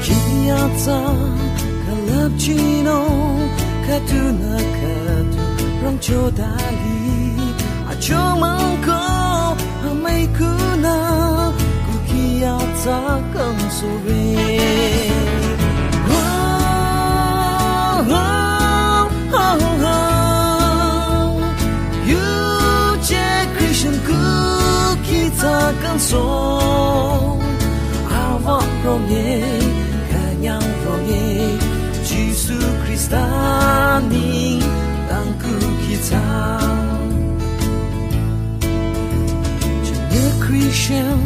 Kiata kalapchino katuna katu rongchodali achomangko amay kuna kukiata kang sore kang song awa ronge kanyang ronge Jesu Kristani tangku kita jene Christian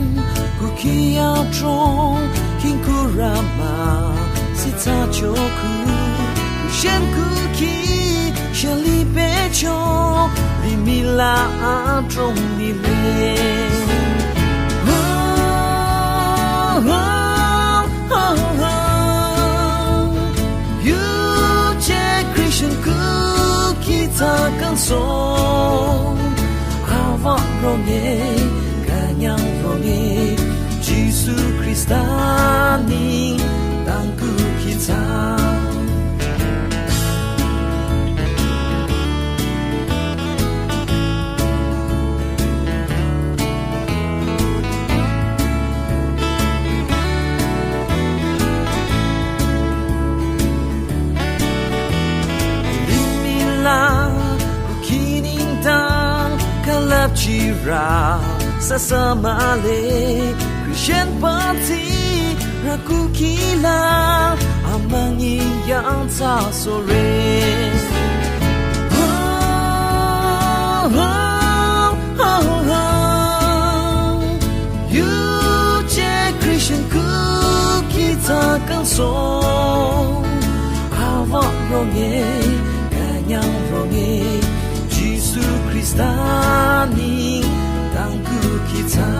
kukia trong king kurama sita choku Christian kuki shali pecho limila trong nile kang song awa ronge kanyang ronge Jesu Kristani tangku kita Jira sasamale Christian party rakukila amangi yang ta sore you je Christian kita kang song awa ronge kanyang ronge Jesu Kristani tangku kita